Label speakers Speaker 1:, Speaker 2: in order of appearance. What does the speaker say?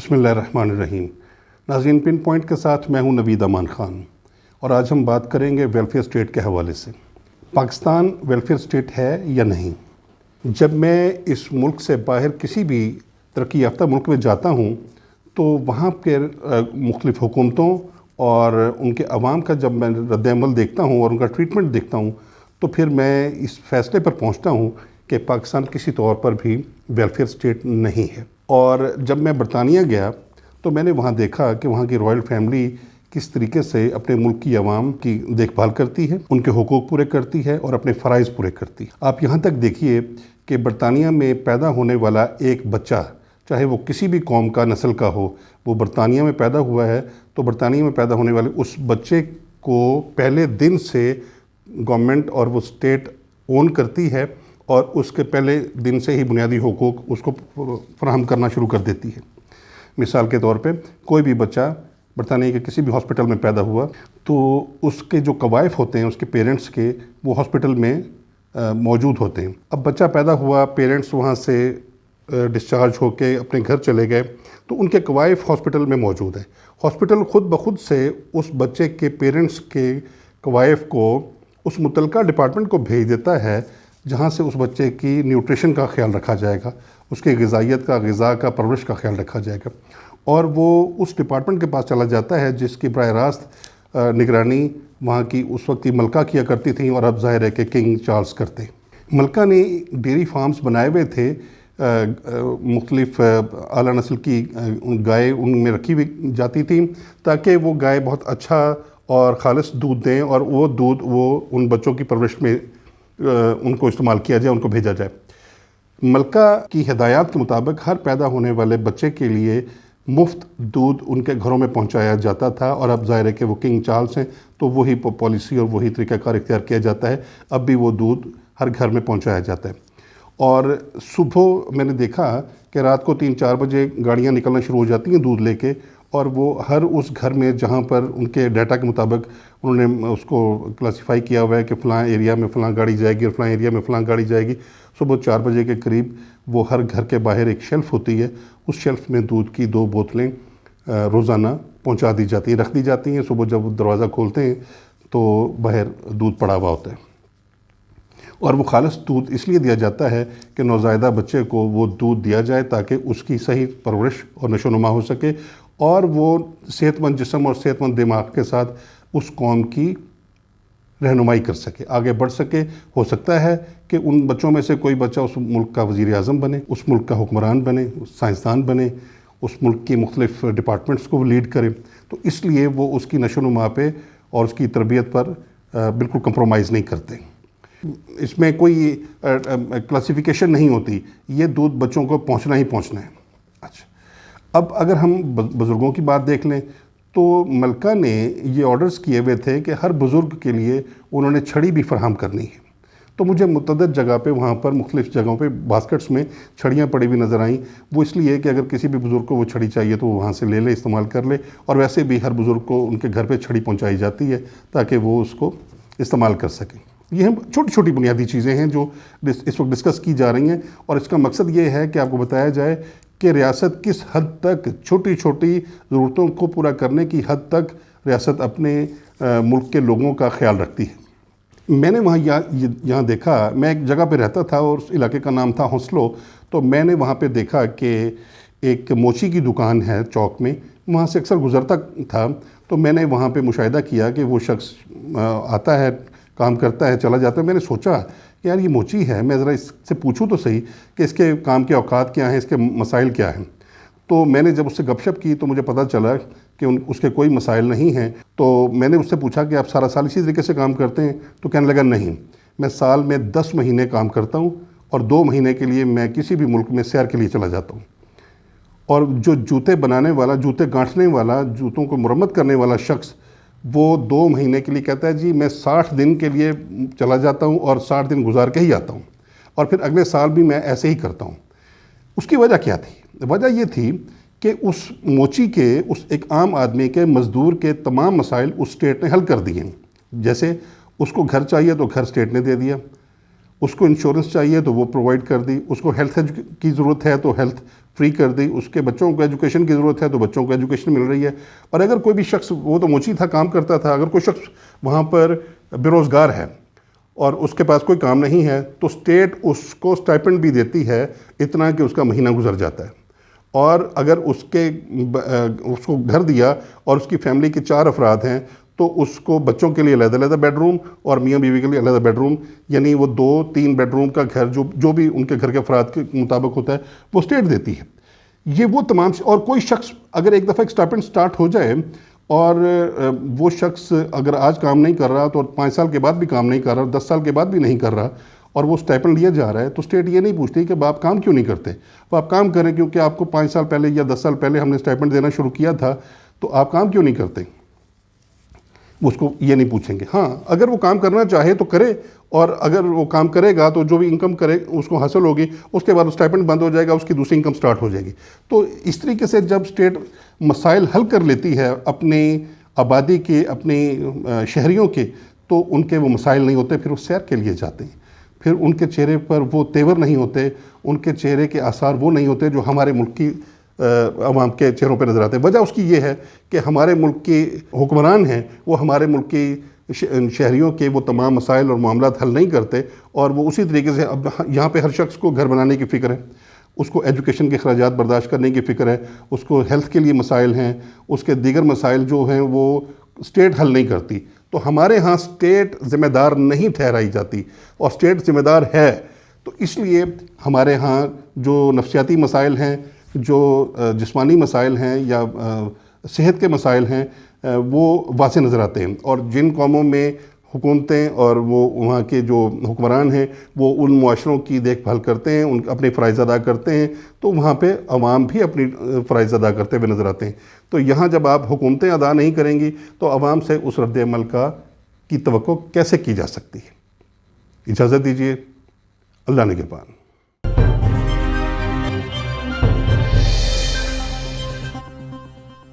Speaker 1: بسم اللہ الرحمن الرحیم۔ ناظرین، پن پوائنٹ کے ساتھ میں ہوں نوید امان خان، اور آج ہم بات کریں گے ویلفیئر اسٹیٹ کے حوالے سے۔ پاکستان ویلفیئر اسٹیٹ ہے یا نہیں؟ جب میں اس ملک سے باہر کسی بھی ترقی یافتہ ملک میں جاتا ہوں تو وہاں کے مختلف حکومتوں اور ان کے عوام کا جب میں رد عمل دیکھتا ہوں اور ان کا ٹریٹمنٹ دیکھتا ہوں تو پھر میں اس فیصلے پر پہنچتا ہوں کہ پاکستان کسی طور پر بھی ویلفیئر اسٹیٹ نہیں ہے۔ اور جب میں برطانیہ گیا تو میں نے وہاں دیکھا کہ وہاں کی رائل فیملی کس طریقے سے اپنے ملک کی عوام کی دیکھ بھال کرتی ہے، ان کے حقوق پورے کرتی ہے اور اپنے فرائض پورے کرتی ہے۔ آپ یہاں تک دیکھیے کہ برطانیہ میں پیدا ہونے والا ایک بچہ، چاہے وہ کسی بھی قوم کا نسل کا ہو، وہ برطانیہ میں پیدا ہوا ہے تو برطانیہ میں پیدا ہونے والے اس بچے کو پہلے دن سے گورنمنٹ اور وہ اسٹیٹ اون کرتی ہے اور اس کے پہلے دن سے ہی بنیادی حقوق اس کو فراہم کرنا شروع کر دیتی ہے۔ مثال کے طور پہ کوئی بھی بچہ برطانیہ کے کسی بھی ہاسپٹل میں پیدا ہوا تو اس کے جو قوائف ہوتے ہیں اس کے پیرنٹس کے، وہ ہاسپٹل میں موجود ہوتے ہیں۔ اب بچہ پیدا ہوا، پیرنٹس وہاں سے ڈسچارج ہو کے اپنے گھر چلے گئے تو ان کے قوائف ہاسپٹل میں موجود ہیں۔ ہاسپٹل خود بخود سے اس بچے کے پیرنٹس کے قوائف کو اس متعلقہ ڈپارٹمنٹ کو بھیج دیتا ہے جہاں سے اس بچے کی نیوٹریشن کا خیال رکھا جائے گا، اس کی غذائیت کا، غذا کا، پرورش کا خیال رکھا جائے گا، اور وہ اس ڈپارٹمنٹ کے پاس چلا جاتا ہے جس کی براہ راست نگرانی وہاں کی اس وقت کی ملکہ کیا کرتی تھیں اور اب ظاہر ہے کہ کنگ چارلز کرتے۔ ملکہ نے ڈیری فارمز بنائے ہوئے تھے، مختلف اعلیٰ نسل کی گائے ان میں رکھی ہوئی جاتی تھیں تاکہ وہ گائے بہت اچھا اور خالص دودھ دیں اور وہ دودھ وہ ان بچوں کی پرورش میں ان کو استعمال کیا جائے، ان کو بھیجا جائے۔ ملکہ کی ہدایات کے مطابق ہر پیدا ہونے والے بچے کے لیے مفت دودھ ان کے گھروں میں پہنچایا جاتا تھا، اور اب ظاہر ہے کہ وہ کنگ چارلز ہیں تو وہی پالیسی اور وہی طریقہ کار اختیار کیا جاتا ہے۔ اب بھی وہ دودھ ہر گھر میں پہنچایا جاتا ہے، اور صبح میں نے دیکھا کہ رات کو 3-4 بجے گاڑیاں نکلنا شروع ہو جاتی ہیں دودھ لے کے، اور وہ ہر اس گھر میں جہاں پر ان کے ڈیٹا کے مطابق انہوں نے اس کو کلاسیفائی کیا ہوا ہے کہ فلاں ایریا میں فلاں گاڑی جائے گی اور فلاں ایریا میں فلاں گاڑی جائے گی، صبح 4 بجے کے قریب وہ ہر گھر کے باہر ایک شیلف ہوتی ہے، اس شیلف میں دودھ کی 2 بوتلیں روزانہ پہنچا دی جاتی ہیں، رکھ دی جاتی ہیں۔ صبح جب وہ دروازہ کھولتے ہیں تو باہر دودھ پڑا ہوا ہوتا ہے، اور وہ خالص دودھ اس لیے دیا جاتا ہے کہ نوزائیدہ بچے کو وہ دودھ دیا جائے تاکہ اس کی صحیح پرورش اور نشو و نما ہو سکے اور وہ صحت مند جسم اور صحت مند دماغ کے ساتھ اس قوم کی رہنمائی کر سکے، آگے بڑھ سکے۔ ہو سکتا ہے کہ ان بچوں میں سے کوئی بچہ اس ملک کا وزیر اعظم بنے، اس ملک کا حکمران بنے، سائنسدان بنے، اس ملک کی مختلف ڈپارٹمنٹس کو لیڈ کرے، تو اس لیے وہ اس کی نشو و نما پہ اور اس کی تربیت پر بالکل کمپرومائز نہیں کرتے۔ اس میں کوئی کلاسیفیکیشن نہیں ہوتی، یہ دودھ بچوں کو پہنچنا ہی پہنچنا ہے۔ اچھا، اب اگر ہم بزرگوں کی بات دیکھ لیں تو ملکہ نے یہ آرڈرز کیے ہوئے تھے کہ ہر بزرگ کے لیے انہوں نے چھڑی بھی فراہم کرنی ہے، تو مجھے متعدد جگہ پہ وہاں پر مختلف جگہوں پہ باسکٹس میں چھڑیاں پڑی ہوئی نظر آئیں۔ وہ اس لیے کہ اگر کسی بھی بزرگ کو وہ چھڑی چاہیے تو وہ وہاں سے لے لے، استعمال کر لے، اور ویسے بھی ہر بزرگ کو ان کے گھر پہ چھڑی پہنچائی جاتی ہے تاکہ وہ اس کو استعمال کر سکیں۔ یہ ہم چھوٹی چھوٹی بنیادی چیزیں ہیں جو اس وقت ڈسکس کی جا رہی ہیں، اور اس کا مقصد یہ ہے کہ آپ کو بتایا جائے کہ ریاست کس حد تک چھوٹی چھوٹی ضرورتوں کو پورا کرنے کی حد تک ریاست اپنے ملک کے لوگوں کا خیال رکھتی ہے۔ میں نے وہاں یہاں دیکھا، میں ایک جگہ پہ رہتا تھا اور اس علاقے کا نام تھا ہنسلو، تو میں نے وہاں پہ دیکھا کہ ایک موچی کی دکان ہے چوک میں، وہاں سے اکثر گزرتا تھا، تو میں نے وہاں پہ مشاہدہ کیا کہ وہ شخص آتا ہے، کام کرتا ہے، چلا جاتا ہے۔ میں نے سوچا کہ یار یہ موچی ہے، میں ذرا اس سے پوچھوں تو صحیح کہ اس کے کام کے اوقات کیا ہیں، اس کے مسائل کیا ہیں۔ تو میں نے جب اس سے گپ شپ کی تو مجھے پتہ چلا کہ اس کے کوئی مسائل نہیں ہیں۔ تو میں نے اس سے پوچھا کہ آپ سارا سال اسی طریقے سے کام کرتے ہیں؟ تو کہنے لگا نہیں، میں سال میں 10 مہینے کام کرتا ہوں اور 2 مہینے کے لیے میں کسی بھی ملک میں سیر کے لیے چلا جاتا ہوں، اور جو جوتے بنانے والا، جوتے گانٹھنے والا، جوتوں کو مرمت کرنے والا شخص، وہ 2 مہینے کے لیے کہتا ہے جی میں 60 دن کے لیے چلا جاتا ہوں اور 60 دن گزار کے ہی آتا ہوں، اور پھر اگلے سال بھی میں ایسے ہی کرتا ہوں۔ اس کی وجہ کیا تھی؟ وجہ یہ تھی کہ اس موچی کے، اس ایک عام آدمی کے، مزدور کے تمام مسائل اس اسٹیٹ نے حل کر دیے ہیں۔ جیسے اس کو گھر چاہیے تو گھر اسٹیٹ نے دے دیا، اس کو انشورنس چاہیے تو وہ پرووائڈ کر دی، اس کو ہیلتھ کی ضرورت ہے تو ہیلتھ فری کر دی، اس کے بچوں کو ایجوکیشن کی ضرورت ہے تو بچوں کو ایجوکیشن مل رہی ہے۔ اور اگر کوئی بھی شخص، وہ تو موچی تھا، کام کرتا تھا، اگر کوئی شخص وہاں پر بے روزگار ہے اور اس کے پاس کوئی کام نہیں ہے تو اسٹیٹ اس کو اسٹائپنڈ بھی دیتی ہے اتنا کہ اس کا مہینہ گزر جاتا ہے۔ اور اگر اس کو گھر دیا اور اس کی فیملی کے 4 افراد ہیں تو اس کو بچوں کے لیے علیحدہ علیحدہ بیڈ روم اور میاں بیوی کے لیے علیحدہ بیڈ روم، یعنی وہ 2-3 بیڈ روم کا گھر جو بھی ان کے گھر کے افراد کے مطابق ہوتا ہے وہ اسٹیٹ دیتی ہے۔ یہ وہ تمام اور کوئی شخص اگر ایک دفعہ ایک اسٹائپنڈ سٹارٹ ہو جائے اور وہ شخص اگر آج کام نہیں کر رہا تو 5 سال کے بعد بھی کام نہیں کر رہا، 10 سال کے بعد بھی نہیں کر رہا، اور وہ اسٹائپنڈ لیا جا رہا ہے، تو اسٹیٹ یہ نہیں پوچھتی کہ آپ کام کیوں نہیں کرتے، وہ آپ کام کریں کیونکہ آپ کو 5 سال پہلے یا 10 سال پہلے ہم نے اسٹائپنڈ دینا شروع کیا تھا، تو آپ کام کیوں نہیں کرتے، اس کو یہ نہیں پوچھیں گے۔ ہاں اگر وہ کام کرنا چاہے تو کرے، اور اگر وہ کام کرے گا تو جو بھی انکم کرے اس کو حاصل ہوگی، اس کے بعد اسٹائپنڈ بند ہو جائے گا، اس کی دوسری انکم سٹارٹ ہو جائے گی۔ تو اس طریقے سے جب اسٹیٹ مسائل حل کر لیتی ہے اپنی آبادی کے، اپنے شہریوں کے، تو ان کے وہ مسائل نہیں ہوتے، پھر وہ سیر کے لیے جاتے ہیں، پھر ان کے چہرے پر وہ تیور نہیں ہوتے، ان کے چہرے کے آثار وہ نہیں ہوتے جو ہمارے ملک کی عوام کے چہروں پہ نظر آتے ہیں۔ وجہ اس کی یہ ہے کہ ہمارے ملک کے حکمران ہیں وہ ہمارے ملک کی شہریوں کے وہ تمام مسائل اور معاملات حل نہیں کرتے، اور وہ اسی طریقے سے اب یہاں پہ ہر شخص کو گھر بنانے کی فکر ہے، اس کو ایجوکیشن کے اخراجات برداشت کرنے کی فکر ہے، اس کو ہیلتھ کے لیے مسائل ہیں، اس کے دیگر مسائل جو ہیں وہ اسٹیٹ حل نہیں کرتی۔ تو ہمارے ہاں اسٹیٹ ذمہ دار نہیں ٹھہرائی جاتی، اور اسٹیٹ ذمہ دار ہے۔ تو اس لیے ہمارے ہاں جو نفسیاتی مسائل ہیں، جو جسمانی مسائل ہیں، یا صحت کے مسائل ہیں، وہ واضح نظر آتے ہیں، اور جن قوموں میں حکومتیں اور وہ وہاں کے جو حکمران ہیں وہ ان معاشروں کی دیکھ بھال کرتے ہیں، ان اپنے فرائض ادا کرتے ہیں، تو وہاں پہ عوام بھی اپنی فرائض ادا کرتے ہوئے نظر آتے ہیں۔ تو یہاں جب آپ حکومتیں ادا نہیں کریں گی تو عوام سے اس رد عمل کی توقع کیسے کی جا سکتی ہے؟ اجازت دیجیے، اللہ نگہبان۔